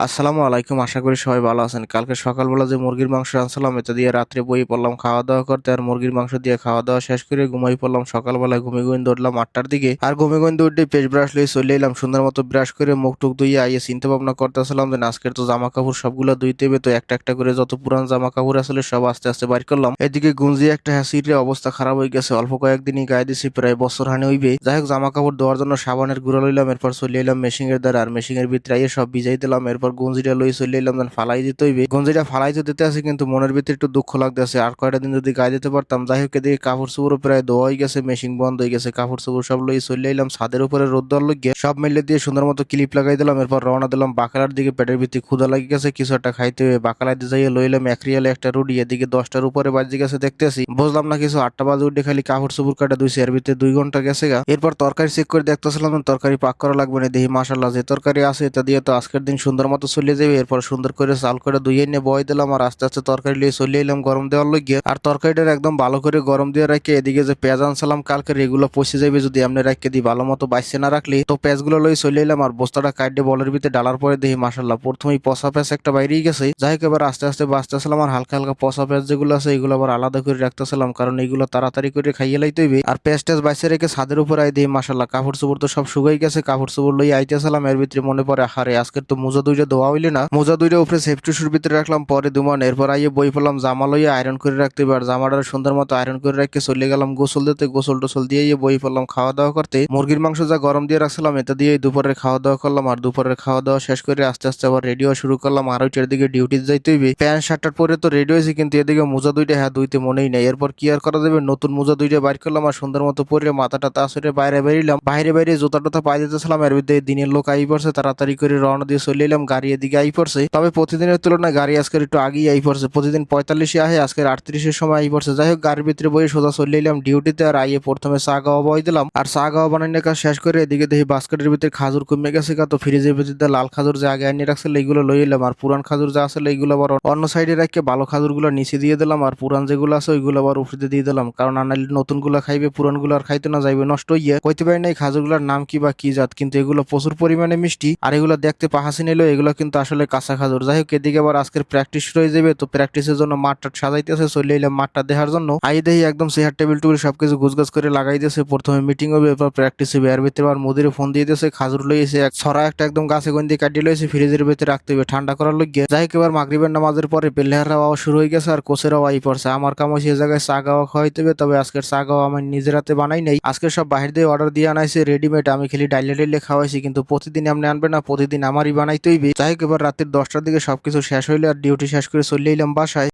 আসসালামু আলাইকুম। আশা করি সবাই ভালো আছেন। কালকে সকালবেলা যে মুরগির মাংস আনছিলাম এটা দিয়ে রাত্রে বই পড়লাম খাওয়া দাওয়া করতে, আর মুরগির মাংস দিয়ে খাওয়া দাওয়া শেষ করে ঘুমাই পড়লাম। সকালবেলায় ঘুমিয়ে ঘুমিয়ে উঠলাম 8টার দিকে, আর ঘুমিয়ে ঘুমিয়ে উঠে পেস্ট ব্রাশ লিয়ে চলে এলাম। সুন্দর মতো ব্রাশ করে মুখ টুক ধুয়ে আইয়ে চিন্তা ভাবনা করতেছিলাম যে আজকের তো জামা কাপড় সবগুলো ধুইতে হবে, তো একটা একটা করে যত পুরান জামা কাপড় আসলে সব আস্তে আস্তে বাইর করলাম। এদিকে গুঞ্জি একটা হ্যাসিরে অবস্থা খারাপ হয়ে গেছে, অল্প কয়েকদিনই গায়ে দিছি, প্রায় বছর হানি হইবে। যাই হোক, জামা কাপড় ধোয়ার জন্য সাবানের গুঁড়া লইলাম, এরপর চলে এলাম মেশিং এর দ্বারা, আর মেশিং এর ভিতরে আইয়ে সব ভিজাই দিলাম। এরপর গুঞ্জিটা লই চলে এলাম, ফালাই দিতে হইবে। গঞ্জিটা ফালাই তো দিতে আছে, কিন্তু মনের ভিতরে একটু দুঃখ লাগতেছে, আর কয়টা দিন যদি গায়ে দিতে পারতাম। যাই হোক, এদিকে কাপড় চোপড় প্রায় ধোয়া হয়ে গেছে, মেশিন বন্ধ হয়ে গেছে, কাপড় চোপড় সব লই চলে এলাম ছাদের উপরে রোদ দেওয়ার লইগে। সব মিলে দিয়ে সুন্দর মতো ক্লিপ লাগাই দিলাম, এরপর রওনা দিলাম বাকালার দিকে। পেটের ভিতরে ক্ষুধা লাগে গেছে, কিছু একটা খাইতে হবে। বাকালায় দিয়ে যাইয়ে লইলাম এক রিয়ালে একটা রুটি। এদিকে 10টার উপরে বাজে গেছে, দেখতেছি বুঝলাম না কিছু। 8টা বাজে উঠে খালি কাপড় চোপড় কাটা দুইছে, এর ভিতরে 2 ঘন্টা গেছে গা। এরপর তরকারি চেক করে দেখতেছিলাম তরকারি পাক করা লাগবে না, দেখি মাশাল্লাহ যে তরকারি আছে এটা দিয়ে তো আজকের দিন সুন্দর মতো চলে যাবে। এরপর সুন্দর করে চাল করে ধুয়ে নিয়ে বয় দিলাম, আর আস্তে আস্তে তরকারি লিয়ে চলে এলাম গরম দেওয়ার লইগে। আর তরকারিটা একদম ভালো করে গরম দিয়ে রাখে, এদিকে যে পেঁয়াজ আনছিলাম কালকে এগুলো পচে যাবে যদি এমনি রাখে দিই, ভালো মতো বাইসে না রাখলে। তো পেঁয়াজগুলো লই চলে এলাম, আর বস্তাটা কাটে বলের ভিতরে ডালার পরে দেখি মাশাল্লাহ প্রথমেই পচা পেঁয়াজ একটা বাইরেই গেছে। যাই হোক, এবার আস্তে আস্তে বাঁচতেছিলাম, আর হালকা হালকা পচা পেঁয়াজ যেগুলো আছে এগুলো আবার আলাদা করে রাখতেছিলাম, কারণ এগুলো তাড়াতাড়ি করে খাইয়ে লাইতে হইবে। আর পেঁয়াজ টেজ বাইসে রেখে ছাদের উপর আই দিই মাশাল্লাহ কাপড় চোপড় তো সব শুকাই গেছে। কাপড় চোপড় লই আইতেছিলাম, এর ভিতরে মনে পড়ে হারে আজকের তো মোজা দুইটা ধোয়া হইলে না, মোজা দুইটা উপরে সেফটি শুর ভিতরে রাখলাম পরে দুমান। এরপর আইয়ে বই পড়লাম জামা লইয়া আয়রন করে রাখতে, এবার জামাটা সুন্দর মতো আয়রন করে রেখে চলে গেলাম গোসল দিতে। গোসল টোসল দিয়ে বই পড়লাম খাওয়া দাওয়া করতে। মুরগির মাংস যা গরম দিয়ে রাখছিলাম এটা দিয়ে দুপুরের খাওয়া দাওয়া করলাম, আর দুপুরের খাওয়া দাওয়া শেষ করে আস্তে আস্তে আবার রেডি হওয়া শুরু করলাম। আর ওইটার দিকে ডিউটি যাইতে হইবে। প্যান্ট শার্টটার পরে তো রেডি হয়েছি, কিন্তু এদিকে মোজা দুইটা হ্যাঁ দুইতে মনেই নাই। এরপর কি আর করা যাবে, নতুন মোজা দুইটা বাইর করলাম, আর সুন্দর মতো পরে মাথাটা আসরে বাইরে বেরিলাম। বাইরে বাইরে জুতা টুতা পাই দিতেছিলাম, এর ভিতরে দিনের লোক আই পড়ছে, তাড়াতাড়ি করে রওনা দিয়ে চলে এলাম। গাড়ি এদিকে আই পড়ছে, তবে প্রতিদিনের তুলনায় গাড়ি আজকের একটু আগেই আই পড়ছে। প্রতিদিন 45-এ আহে, আজকের 38-এর সময় আই পড়ছে। যাই হোক, গাড়ির ভিতরে বই সোজা চলে এলাম ডিউটিতে। আর আইয়ে প্রথমে চা গাওয়া বই দিলাম, আর চা গাওয়া বানানোর কাজ শেষ করে এদিকে দেখি বাস্কেটের ভিতরে খাজুর কমে গেছে গা। তো ফ্রিজের ভিতরে লাল খাজুর যে আগে আনিয়ে রাখছিল এইগুলো লই এলাম, আর পুরান খাজুর যা আসলে এইগুলো আবার অন্য সাইডে রাখে ভালো খাজুরগুলো নিচে দিয়ে দিলাম, আর পুরান যেগুলো আছে ওইগুলো আবার উপরে দিয়ে দিলাম, কারণ আনাইলে নতুন গুলা খাইবে, পুরান গুলো আর খাইতে না যাইবে, নষ্ট হইয়া। কইতে পারি নাই খাজুরগুলোর নাম কি বা কি জাত, কিন্তু এগুলো প্রচুর পরিমাণে মিষ্টি, আর এগুলো দেখতে পাহাসি নিলেও এগুলো কিন্তু আসলে কাঁচা খাজুর। যাই হোক, এদিকে আবার আজকের প্র্যাকটিস রয়ে যাবে, তো প্র্যাকটিসের জন্য মাঠটা সাজাইতেছে, চলে এলাম মাঠটা দেখার জন্য। আই দেখি একদম চেয়ার টেবিল টুবিল সবকিছু গুছগাছ করে লাগাই দিয়েছে। প্রথমে মিটিং হবে, এরপর প্র্যাকটিস হবে। এর ভিতরে আবার মুদিরে ফোন দিয়ে দিয়েছে, খাজুর লইয়েছে এক ছড়া একটা একদম গাছে গন্ডি কাটিয়ে লইছে, ফ্রিজের ভিতরে রাখতে হবে ঠান্ডা করার লইগে। যাই হোক, এবার মাগরিবের নামাজের পরে প্লেয়াররাও আওয়া শুরু হয়ে গেছে, আর কোচেরাও আই পড়ছে। আমার কাম হয়েছে এই জায়গায় চা গাওয়া খাওয়াইতে হবে, তবে আজকের চা গাওয়া আমার নিজের হাতে বানাই নাই, আজকে সব বাহির দিয়ে অর্ডার দিয়ে আনাইছে রেডিমেড। আমি খালি ডাইলে ডাইলে খাওয়াইছি, কিন্তু প্রতিদিন এমনি আনবে না, প্রতিদিন আমারই বানাইতে হইবে। যাই হোক, এবার রাতের 10টার দিকে সবকিছু শেষ হইলে আর ডিউটি শেষ করে চলে এলাম বাসায়।